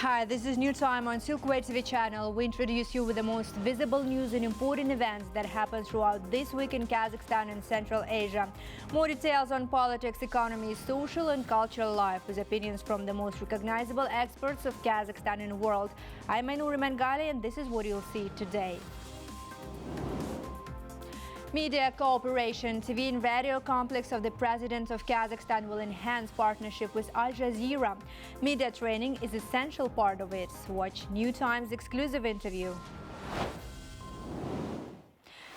Hi, this is New Time on Silkway TV channel. We introduce you with the most visible news and important events that happen throughout this week in Kazakhstan and Central Asia. More details on politics, economy, social and cultural life with opinions from the most recognizable experts of Kazakhstan and the world. I'm Ainur Mangali and this is what you'll see today. Media cooperation. TV and radio complex of the President of Kazakhstan will enhance partnership with Al Jazeera. Media training is an essential part of it. Watch New Times exclusive interview.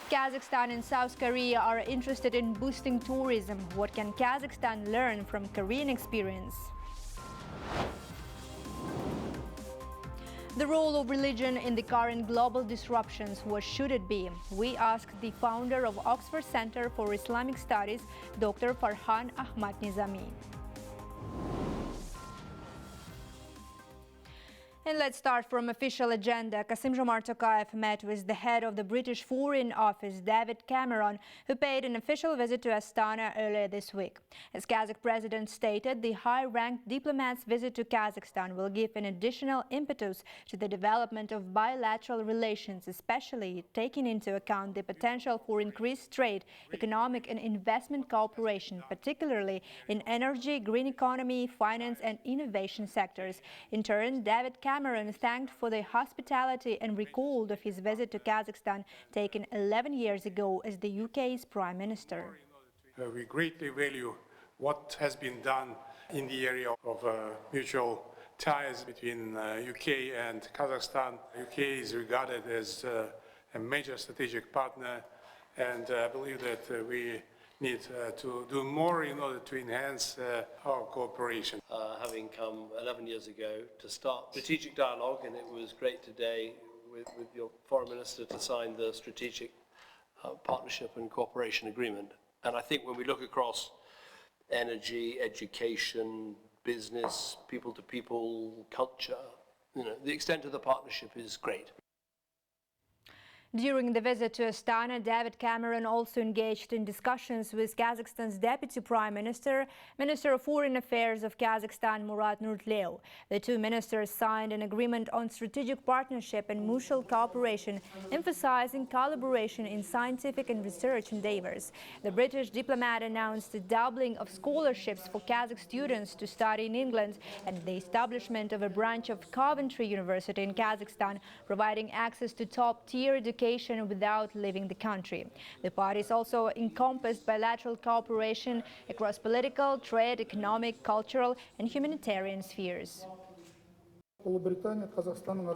Kazakhstan and South Korea are interested in boosting tourism. What can Kazakhstan learn from Korean experience? The role of religion in the current global disruptions, what should it be? We asked the founder of Oxford Center for Islamic Studies, Dr. Farhan Ahmad Nizami. And let's start from official agenda. Kassym-Jomart Tokayev met with the head of the British Foreign Office, David Cameron, who paid an official visit to Astana earlier this week. As Kazakh president stated, the high-ranked diplomat's visit to Kazakhstan will give an additional impetus to the development of bilateral relations, especially taking into account the potential for increased trade, economic and investment cooperation, particularly in energy, green economy, finance and innovation sectors. In turn, David Cameron thanked for the hospitality and recalled of his visit to Kazakhstan taken 11 years ago as the UK's Prime Minister. We greatly value what has been done in the area of mutual ties between UK and Kazakhstan. UK is regarded as a major strategic partner, and I believe that we need to do more in order to enhance our cooperation. Having come 11 years ago to start strategic dialogue, and it was great today with your foreign minister to sign the strategic partnership and cooperation agreement. And I think when we look across energy, education, business, people-to-people, culture, the extent of the partnership is great. During the visit to Astana, David Cameron also engaged in discussions with Kazakhstan's Deputy Prime Minister, Minister of Foreign Affairs of Kazakhstan, Murat Nurtlev. The two ministers signed an agreement on strategic partnership and mutual cooperation, emphasizing collaboration in scientific and research endeavors. The British diplomat announced the doubling of scholarships for Kazakh students to study in England and the establishment of a branch of Coventry University in Kazakhstan, providing access to top-tier education without leaving the country. The parties also encompassed bilateral cooperation across political, trade, economic, cultural and humanitarian spheres.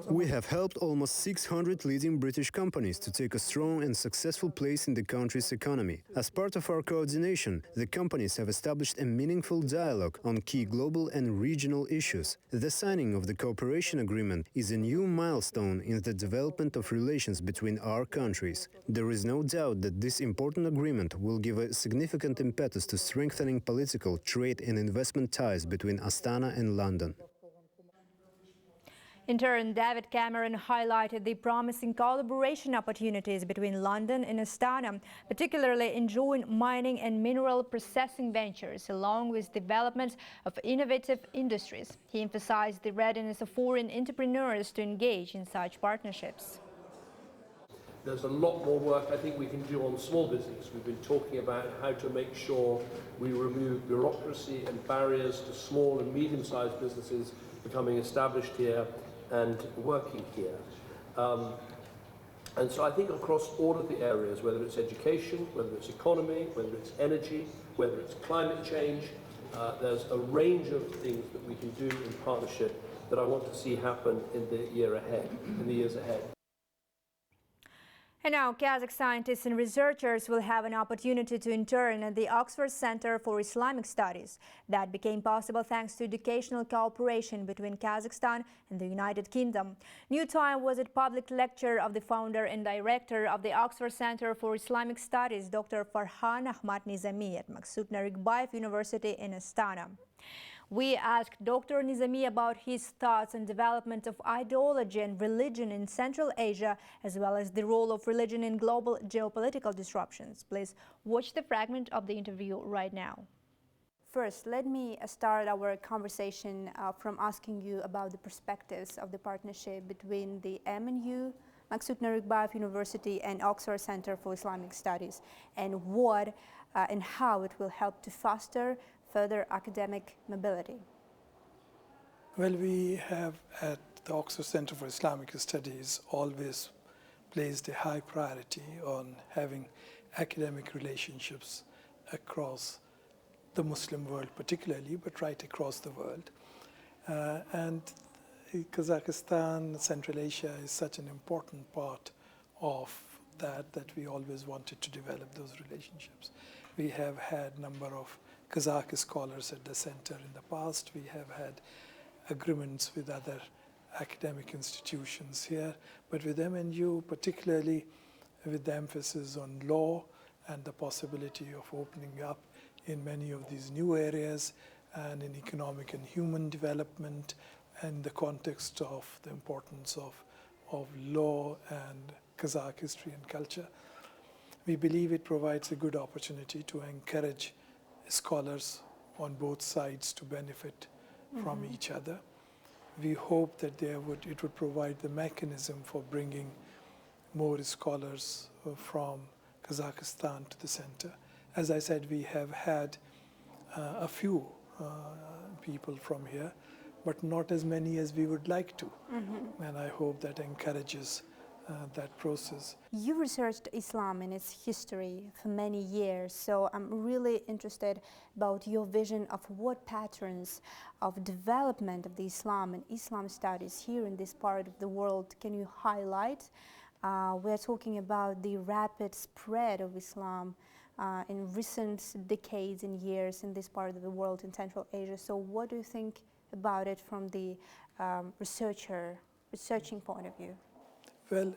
We have helped almost 600 leading British companies to take a strong and successful place in the country's economy. As part of our coordination, the companies have established a meaningful dialogue on key global and regional issues. The signing of the cooperation agreement is a new milestone in the development of relations between our countries. There is no doubt that this important agreement will give a significant impetus to strengthening political, trade and investment ties between Astana and London. In turn, David Cameron highlighted the promising collaboration opportunities between London and Astana, particularly in joint mining and mineral processing ventures, along with development of innovative industries. He emphasized the readiness of foreign entrepreneurs to engage in such partnerships. There's a lot more work I think we can do on small business. We've been talking about how to make sure we remove bureaucracy and barriers to small and medium-sized businesses becoming established here and working here. And so I think across all of the areas, whether it's education, whether it's economy, whether it's energy, whether it's climate change, there's a range of things that we can do in partnership that I want to see happen in the years ahead. And now, Kazakh scientists and researchers will have an opportunity to intern at the Oxford Center for Islamic Studies. That became possible thanks to educational cooperation between Kazakhstan and the United Kingdom. New Time was at public lecture of the founder and director of the Oxford Center for Islamic Studies, Dr. Farhan Ahmad Nizami, at Maksud Narikbayev University in Astana. We asked Dr. Nizami about his thoughts on development of ideology and religion in Central Asia, as well as the role of religion in global geopolitical disruptions. Please watch the fragment of the interview right now. First, let me start our conversation from asking you about the perspectives of the partnership between the MNU, Maksud Narikbayev University, and Oxford Center for Islamic Studies, and what and how it will help to foster further academic mobility. Well, we have at the Oxford Center for Islamic Studies always placed a high priority on having academic relationships across the Muslim world particularly, but right across the world. And Kazakhstan, Central Asia is such an important part of that we always wanted to develop those relationships. We have had a number of Kazakh scholars at the center in the past. We have had agreements with other academic institutions here, but with MNU, particularly with the emphasis on law and the possibility of opening up in many of these new areas, and in economic and human development, and the context of the importance of law and Kazakh history and culture. We believe it provides a good opportunity to encourage scholars on both sides to benefit from each other. We hope that it would provide the mechanism for bringing more scholars from Kazakhstan to the center. As I said, we have had a few people from here, but not as many as we would like to. And I hope that encourages that process. You researched Islam and its history for many years, so I'm really interested about your vision of what patterns of development of the Islam and Islam studies here in this part of the world can you highlight? We're talking about the rapid spread of Islam in recent decades and years in this part of the world in Central Asia. So what do you think about it from the researching point of view? Well,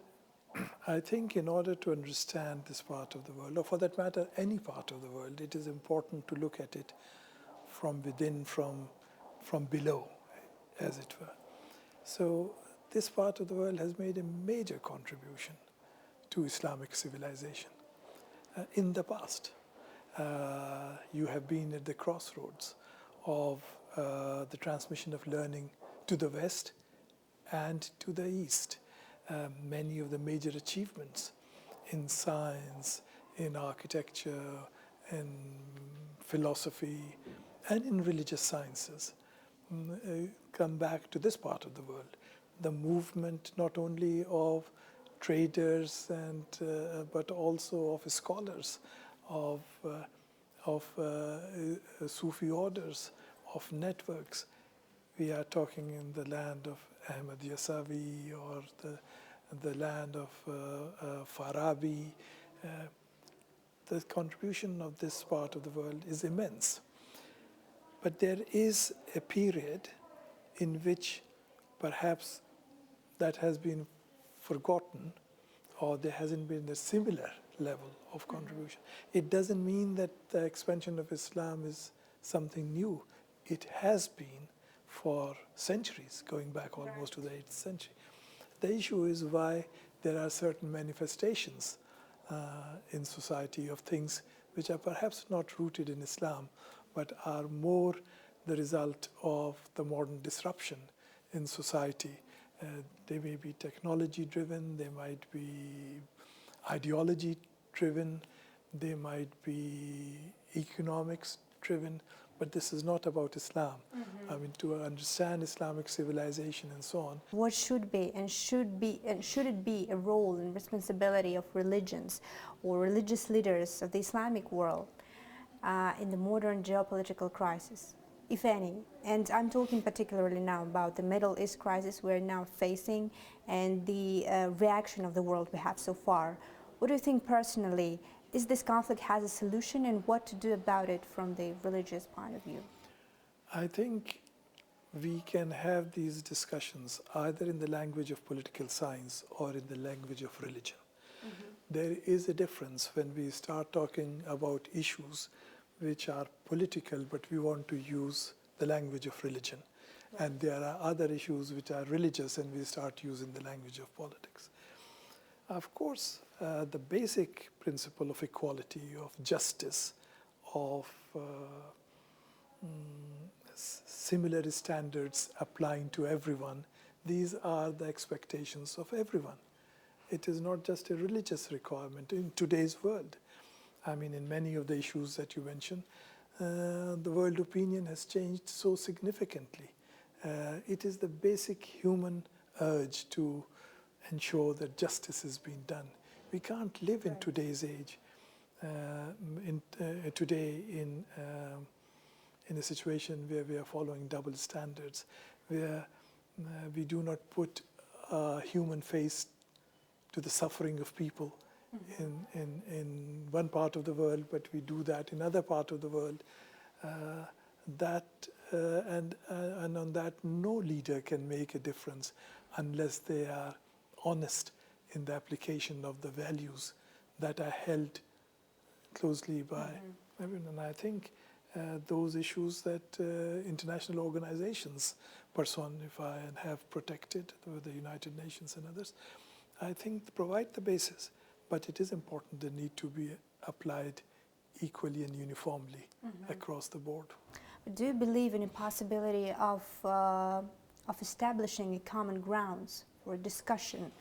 I think in order to understand this part of the world, or for that matter, any part of the world, it is important to look at it from within, from below, as it were. So this part of the world has made a major contribution to Islamic civilization. In the past, you have been at the crossroads of the transmission of learning to the West and to the East. Many of the major achievements in science, in architecture, in philosophy, and in religious sciences come back to this part of the world. The movement not only of traders but also of scholars, of Sufi orders, of networks. We are talking in the land of Ahmad Yasavi or the land of Farabi. The contribution of this part of the world is immense. But there is a period in which perhaps that has been forgotten, or there hasn't been a similar level of contribution. It doesn't mean that the expansion of Islam is something new. It has been for centuries, going back almost to the 8th century. The issue is why there are certain manifestations in society of things which are perhaps not rooted in Islam, but are more the result of the modern disruption in society. They may be technology-driven, they might be ideology-driven, they might be economics-driven, but this is not about Islam. I mean, to understand Islamic civilization and so on. What should it be a role and responsibility of religions or religious leaders of the Islamic world in the modern geopolitical crisis, if any? And I'm talking particularly now about the Middle East crisis we're now facing and the reaction of the world we have so far. What do you think personally? Is this conflict has a solution, and what to do about it from the religious point of view? I think we can have these discussions either in the language of political science or in the language of religion. There is a difference when we start talking about issues which are political, but we want to use the language of religion. And there are other issues which are religious, and we start using the language of politics. Of course, the basic principle of equality, of justice, of similar standards applying to everyone. These are the expectations of everyone. It is not just a religious requirement in today's world. I mean, in many of the issues that you mentioned, the world opinion has changed so significantly. It is the basic human urge to ensure that justice is being done. We can't live in today's age, today in a situation where we are following double standards, where we do not put a human face to the suffering of people in one part of the world, but we do that in other part of the world. And on that, no leader can make a difference unless they are honest in the application of the values that are held closely by everyone. And I think those issues that international organizations personify and have protected, the United Nations and others, I think provide the basis. But it is important they need to be applied equally and uniformly across the board. Do you believe in a possibility of establishing a common grounds for discussion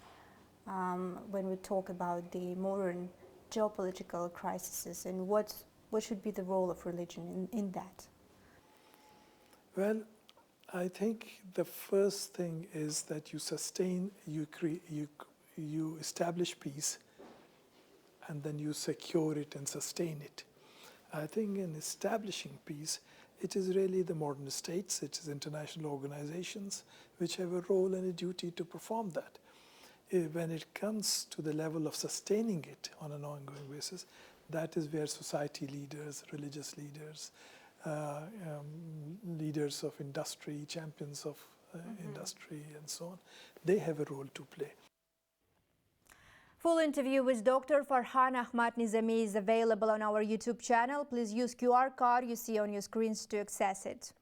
when we talk about the modern geopolitical crises, and what should be the role of religion in that? Well, I think the first thing is that you sustain, you establish peace, and then you secure it and sustain it. I think in establishing peace, it is really the modern states, it is international organizations, which have a role and a duty to perform that. When it comes to the level of sustaining it on an ongoing basis, that is where society leaders, religious leaders, leaders of industry, champions of industry and so on, they have a role to play. Full interview with Dr. Farhan Ahmad Nizami is available on our YouTube channel. Please use QR code you see on your screens to access it.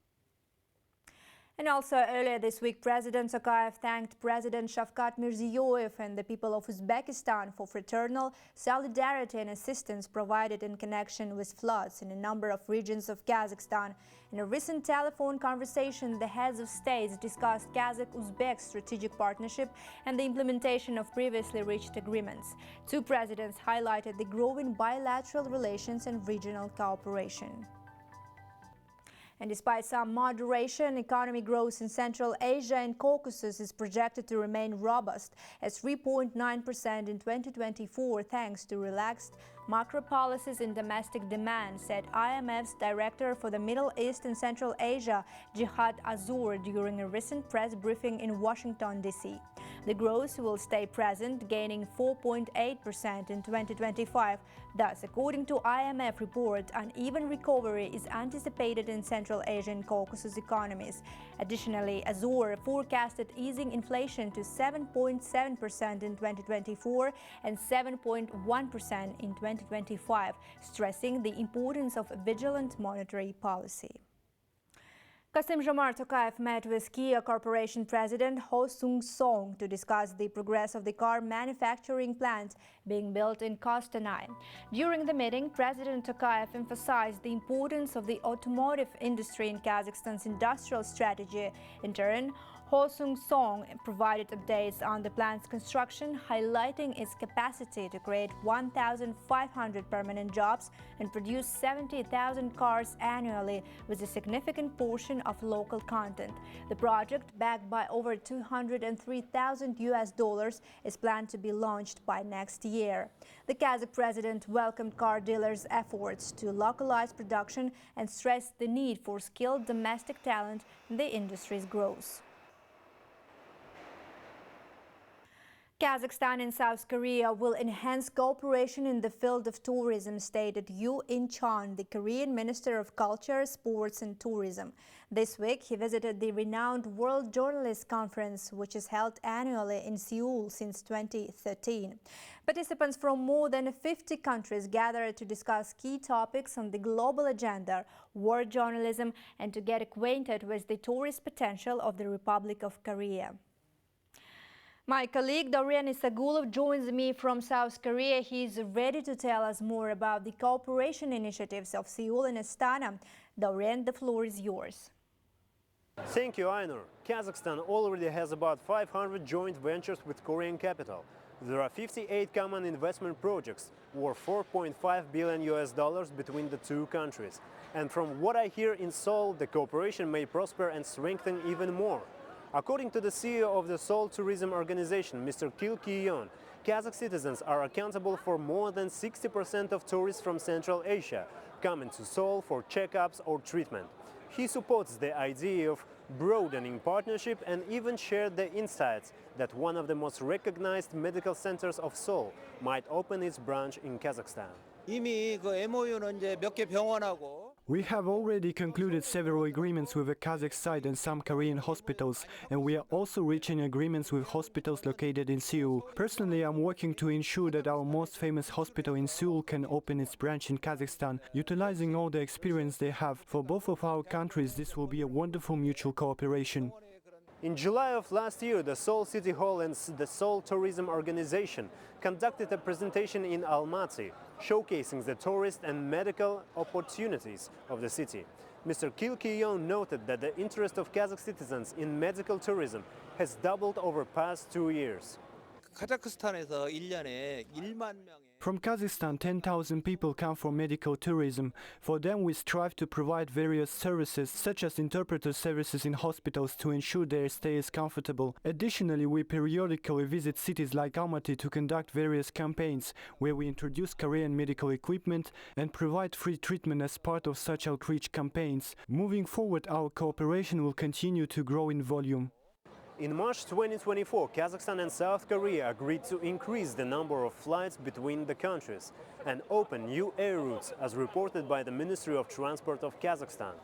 And also earlier this week, President Tokayev thanked President Shavkat Mirziyoyev and the people of Uzbekistan for fraternal solidarity and assistance provided in connection with floods in a number of regions of Kazakhstan. In a recent telephone conversation, the heads of states discussed Kazakh-Uzbek strategic partnership and the implementation of previously reached agreements. Two presidents highlighted the growing bilateral relations and regional cooperation. And despite some moderation, economy growth in Central Asia and Caucasus is projected to remain robust at 3.9% in 2024, thanks to relaxed macro policies and domestic demand, said IMF's director for the Middle East and Central Asia, Jihad Azur, during a recent press briefing in Washington, D.C. The growth will stay present, gaining 4.8% in 2025. Thus, according to IMF report, uneven recovery is anticipated in Central Asian Caucasus economies. Additionally, Azur forecasted easing inflation to 7.7% in 2024 and 7.1% in 2025, stressing the importance of vigilant monetary policy. Kassym-Jomart Tokayev met with Kia Corporation President Ho Sung-song to discuss the progress of the car manufacturing plant being built in Kostanay. During the meeting, President Tokayev emphasized the importance of the automotive industry in Kazakhstan's industrial strategy. In turn, Ho Sung-song provided updates on the plant's construction, highlighting its capacity to create 1,500 permanent jobs and produce 70,000 cars annually, with a significant portion of local content. The project, backed by over $203,000, is planned to be launched by next year. The Kazakh president welcomed car dealers' efforts to localize production and stressed the need for skilled domestic talent in the industry's growth. Kazakhstan and South Korea will enhance cooperation in the field of tourism, stated Yoo In-chon, the Korean Minister of Culture, Sports and Tourism. This week, he visited the renowned World Journalists Conference, which is held annually in Seoul since 2013. Participants from more than 50 countries gathered to discuss key topics on the global agenda, war journalism, and to get acquainted with the tourist potential of the Republic of Korea. My colleague Dorian Isagulov joins me from South Korea. He's ready to tell us more about the cooperation initiatives of Seoul and Astana. Dorian, the floor is yours. Thank you, Ainur. Kazakhstan already has about 500 joint ventures with Korean capital. There are 58 common investment projects worth $4.5 billion between the two countries. And from what I hear in Seoul, the cooperation may prosper and strengthen even more. According to the CEO of the Seoul Tourism Organization, Mr. Kim Ki-yeon, Kazakh citizens are accountable for more than 60% of tourists from Central Asia coming to Seoul for checkups or treatment. He supports the idea of broadening partnership and even shared the insights that one of the most recognized medical centers of Seoul might open its branch in Kazakhstan. 이미 그 MOU는 이제 몇 개 병원하고 We have already concluded several agreements with the Kazakh side and some Korean hospitals, and we are also reaching agreements with hospitals located in Seoul. Personally, I'm working to ensure that our most famous hospital in Seoul can open its branch in Kazakhstan. Utilizing all the experience they have for both of our countries, this will be a wonderful mutual cooperation. In July of last year, the Seoul City Hall and the Seoul Tourism Organization conducted a presentation in Almaty, showcasing the tourist and medical opportunities of the city. Mr. Kim Ki-yeon noted that the interest of Kazakh citizens in medical tourism has doubled over past 2 years. 카자흐스탄에서 1년에 1만 명의 From Kazakhstan, 10,000 people come for medical tourism. For them, we strive to provide various services, such as interpreter services in hospitals to ensure their stay is comfortable. Additionally, we periodically visit cities like Almaty to conduct various campaigns, where we introduce Korean medical equipment and provide free treatment as part of such outreach campaigns. Moving forward, our cooperation will continue to grow in volume. In March 2024, Kazakhstan and South Korea agreed to increase the number of flights between the countries and open new air routes, as reported by the Ministry of Transport of Kazakhstan.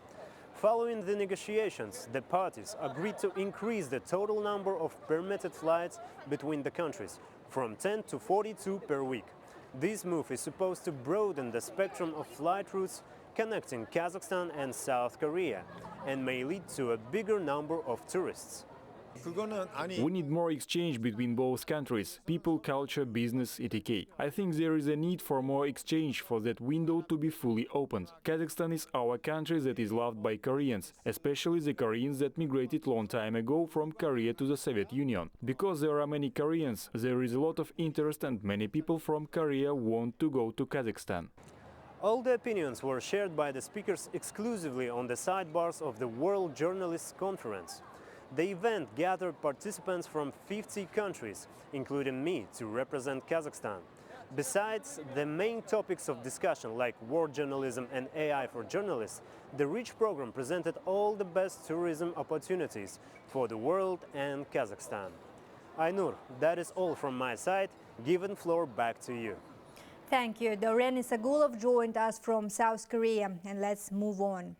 Following the negotiations, the parties agreed to increase the total number of permitted flights between the countries from 10 to 42 per week. This move is supposed to broaden the spectrum of flight routes connecting Kazakhstan and South Korea and may lead to a bigger number of tourists. We need more exchange between both countries, people, culture, business, etc. I think there is a need for more exchange for that window to be fully opened. Kazakhstan is our country that is loved by Koreans, especially the Koreans that migrated long time ago from Korea to the Soviet Union. Because there are many Koreans, there is a lot of interest and many people from Korea want to go to Kazakhstan. All the opinions were shared by the speakers exclusively on the sidebars of the World Journalists Conference. The event gathered participants from 50 countries, including me, to represent Kazakhstan. Besides the main topics of discussion like war journalism and AI for journalists, the REACH program presented all the best tourism opportunities for the world and Kazakhstan. Ainur, that is all from my side. Giving floor back to you. Thank you. Dorian Isagulov joined us from South Korea, and let's move on.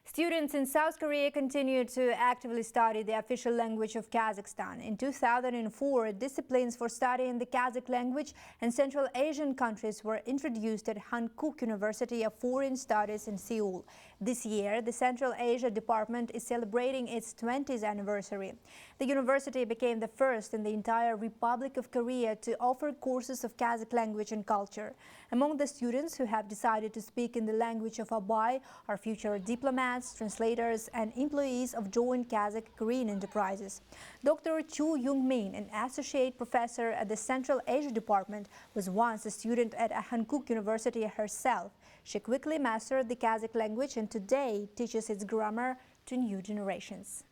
Students in South Korea continue to actively study the official language of Kazakhstan. In 2004, disciplines for studying the Kazakh language and Central Asian countries were introduced at Hankuk University of Foreign Studies in Seoul. This year, the Central Asia Department is celebrating its 20th anniversary. The university became the first in the entire Republic of Korea to offer courses of Kazakh language and culture. Among the students who have decided to speak in the language of Abai are future diplomats, translators, and employees of joint Kazakh-Korean enterprises. Dr. Chu Young-min, an associate professor at the Central Asia Department, was once a student at Hankuk University herself. She quickly mastered the Kazakh language and today teaches its grammar to new generations.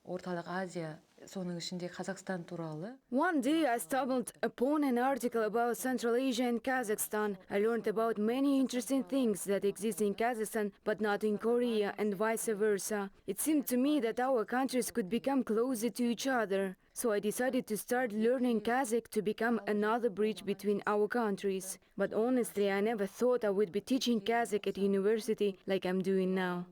орталық Азия, соның ішінде Kazakhstan туралы. One day I stumbled upon an article about Central Asia and Kazakhstan. I learned about many interesting things that exist in Kazakhstan but not in Korea and vice versa. It seemed to me that our countries could become closer to each other. So I decided to start learning Kazakh to become another bridge between our countries. But honestly, I never thought I would be teaching Kazakh at university like I'm doing now.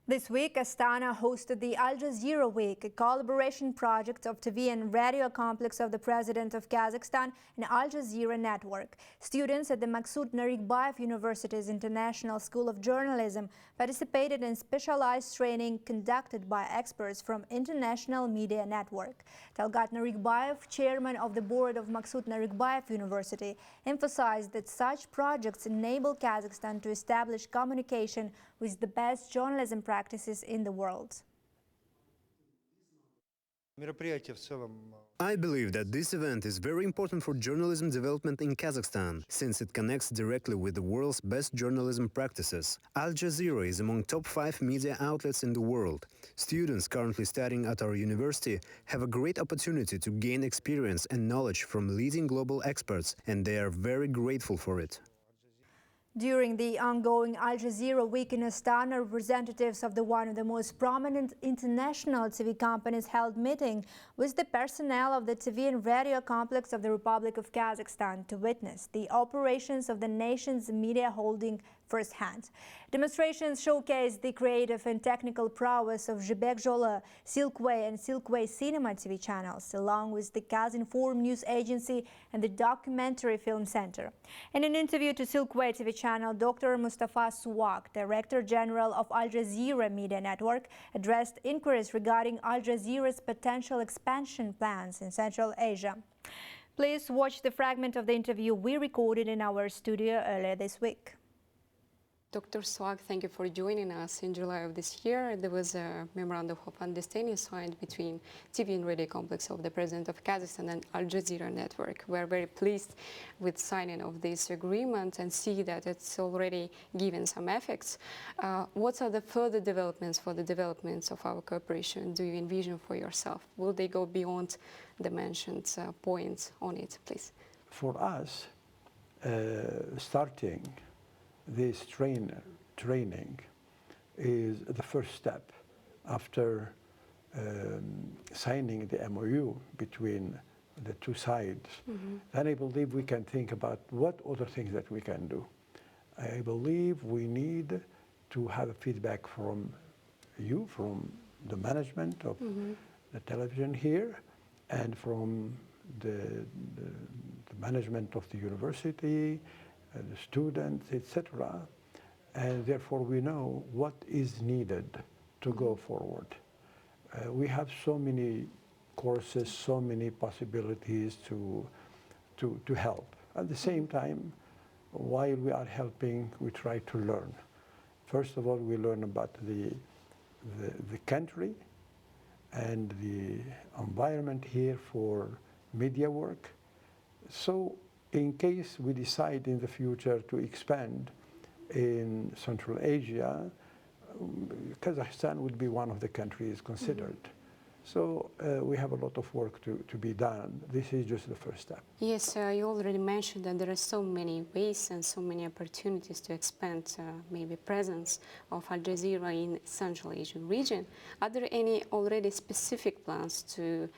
This week, Astana hosted the Al Jazeera Week, a collaboration project of TV and radio complex of the President of Kazakhstan and Al Jazeera Network. Students at the Maksud Narikbayev University's International School of Journalism participated in specialized training conducted by experts from International Media Network. Talgat Narikbayev, chairman of the board of Maksud Narikbayev University, emphasized that such projects enable Kazakhstan to establish communication with the best journalism practices in the world. I believe that this event is very important for journalism development in Kazakhstan, since it connects directly with the world's best journalism practices. Al Jazeera is among top 5 media outlets in the world. Students currently studying at our university have a great opportunity to gain experience and knowledge from leading global experts, and they are very grateful for it. During the ongoing Al Jazeera Week in Astana, representatives of one of the most prominent international TV companies held meeting with the personnel of the TV and radio complex of the Republic of Kazakhstan to witness the operations of the nation's media holding firsthand. Demonstrations showcased the creative and technical prowess of Zhibek Jola, Silkway and Silkway Cinema TV channels, along with the Kazinform News Agency and the Documentary Film Center. In an interview to Silkway TV channel, Dr. Mustafa Suwak, Director General of Al Jazeera Media Network, addressed inquiries regarding Al Jazeera's potential expansion plans in Central Asia. Please watch the fragment of the interview we recorded in our studio earlier this week. Dr. Swag, thank you for joining us. In July of this year, there was a memorandum of understanding signed between TV and radio complex of the President of Kazakhstan and Al Jazeera Network. We are very pleased with signing of this agreement and see that it's already given some effects. What are the further developments for the developments of our cooperation do you envision for yourself? Will they go beyond the mentioned points on it, please? For us, starting this training is the first step after signing the MOU between the two sides. Then I believe we can think about what other things that we can do. I believe we need to have feedback from you, from the management of the television here, and from the management of the university, the students, etc. And therefore we know what is needed to go forward. We have so many courses, so many possibilities to help. At the same time, while we are helping, we try to learn. First of all, we learn about the country and the environment here for media work. So in case we decide in the future to expand in Central Asia, Kazakhstan would be one of the countries considered. So we have a lot of work to be done. This is just the first step. Yes, you already mentioned that there are so many ways and so many opportunities to expand maybe presence of Al Jazeera in Central Asian region. Are there any already specific plans to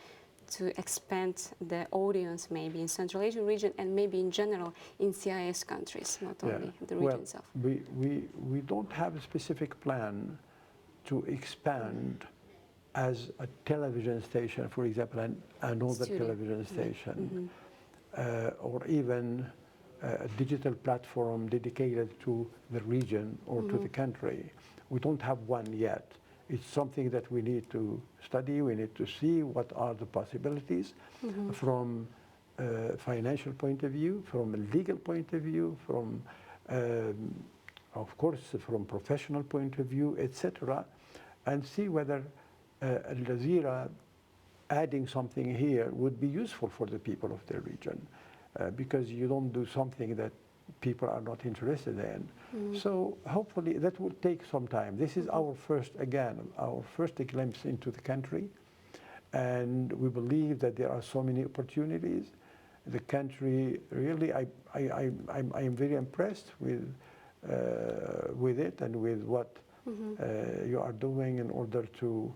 expand the audience maybe in Central Asian region and maybe in general in CIS countries, not only the region itself? We don't have a specific plan to expand as a television station, for example, another television station, or even a digital platform dedicated to the region or to the country. We don't have one yet. It's something that we need to study, we need to see what are the possibilities from a financial point of view, from a legal point of view, from, of course, from professional point of view, etc., and see whether Al Jazeera adding something here would be useful for the people of the region, because you don't do something that people are not interested in. So hopefully that will take some time. This is our first glimpse into the country, and we believe that there are so many opportunities. The country really, I am very impressed with it and with what you are doing in order to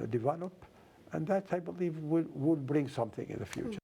develop, and that I believe will bring something in the future.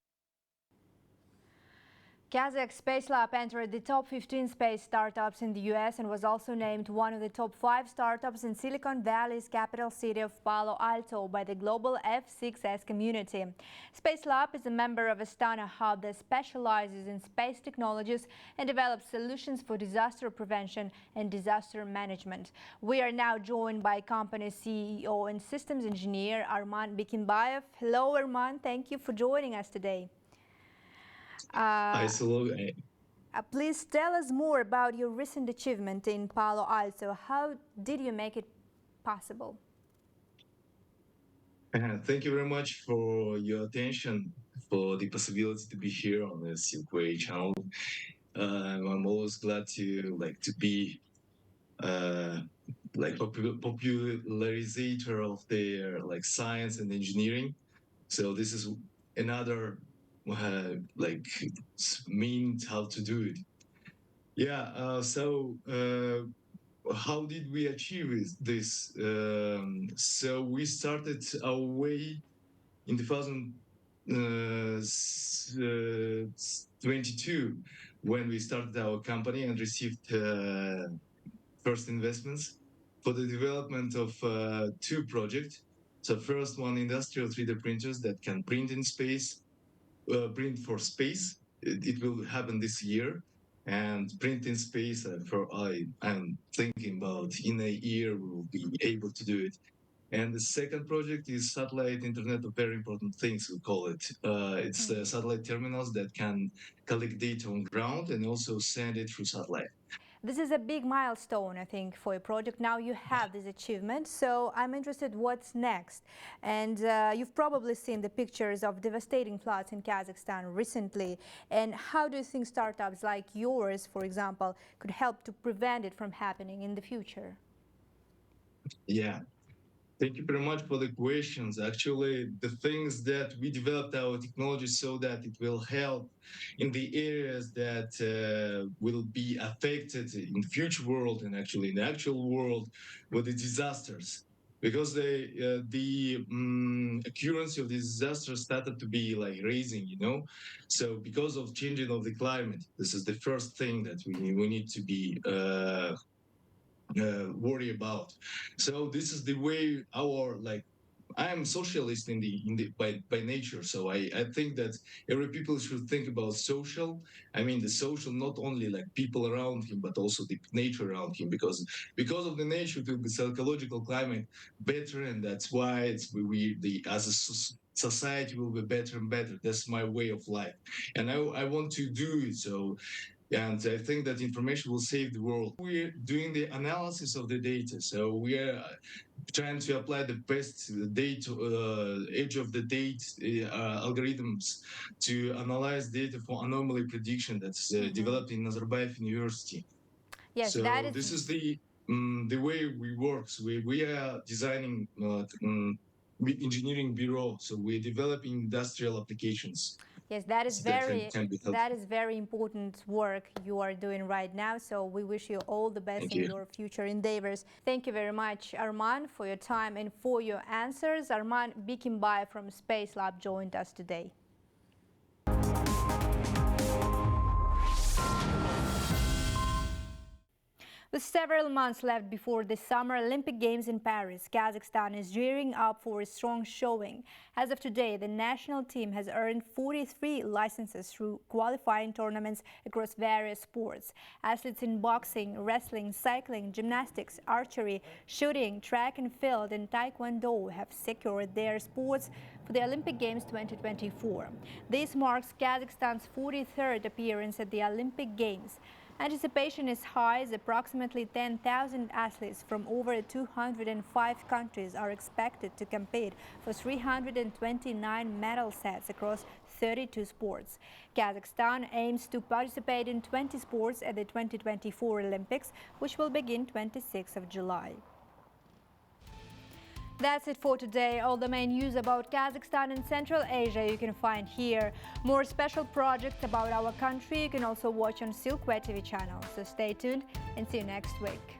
Kazakh Space Lab entered the top 15 space startups in the US and was also named one of the top 5 startups in Silicon Valley's capital city of Palo Alto by the global F6S community. Space Lab is a member of Astana Hub that specializes in space technologies and develops solutions for disaster prevention and disaster management. We are now joined by company CEO and systems engineer Arman Bikimbayev. Hello Arman, thank you for joining us today. Please tell us more about your recent achievement in Palo Alto. How did you make it possible? Thank you very much for your attention, for the possibility to be here on the Silkway channel. I'm always glad to be popularizer of their science and engineering. So this is another means how to do it. Yeah. How did we achieve this? So we started our way in 2022 when we started our company and received first investments for the development of 2 projects. So first one, industrial 3D printers that can print in space, print for space. It will happen this year. And print in space, I'm thinking about in a year we will be able to do it. And the second project is satellite Internet of Very Important Things, we call it. It's satellite terminals that can collect data on ground and also send it through satellite. This is a big milestone, I think, for your project. Now you have this achievement, so I'm interested what's next. And you've probably seen the pictures of devastating floods in Kazakhstan recently. And how do you think startups like yours, for example, could help to prevent it from happening in the future? Yeah. Thank you very much for the questions. Actually, the things that we developed our technology so that it will help in the areas that will be affected in the future world and actually in the actual world with the disasters. Because the occurrence of the disasters started to be rising, So because of changing of the climate, this is the first thing that we need to be worry about. So this is the way I am socialist by nature, so I think that every people should think about social. I mean the social, not only people around him, but also the nature around him, because of the nature it will be psychological climate better, and that's why as a society will be better and better. That's my way of life, and I want to do it. So. And I think that information will save the world. We're doing the analysis of the data. So we are trying to apply the best data, edge of the data algorithms to analyze data for anomaly prediction that's developed in Nazarbayev University. Yes, so this is the way we work. So we are designing engineering bureau. So we're developing industrial applications. Yes, that is very important work you are doing right now. So we wish you all the best in your future endeavors. Thank you very much, Arman, for your time and for your answers. Arman Bikimbayev from Space Lab joined us today. With several months left before the Summer Olympic Games in Paris, Kazakhstan is gearing up for a strong showing. As of today, the national team has earned 43 licenses through qualifying tournaments across various sports. Athletes in boxing, wrestling, cycling, gymnastics, archery, shooting, track and field, and taekwondo have secured their spots for the Olympic Games 2024. This marks Kazakhstan's 43rd appearance at the Olympic Games. Anticipation is high as approximately 10,000 athletes from over 205 countries are expected to compete for 329 medal sets across 32 sports. Kazakhstan aims to participate in 20 sports at the 2024 Olympics, which will begin 26th of July. That's it for today. All the main news about Kazakhstan and Central Asia you can find here. More special projects about our country you can also watch on Silkway TV channel. So stay tuned and see you next week.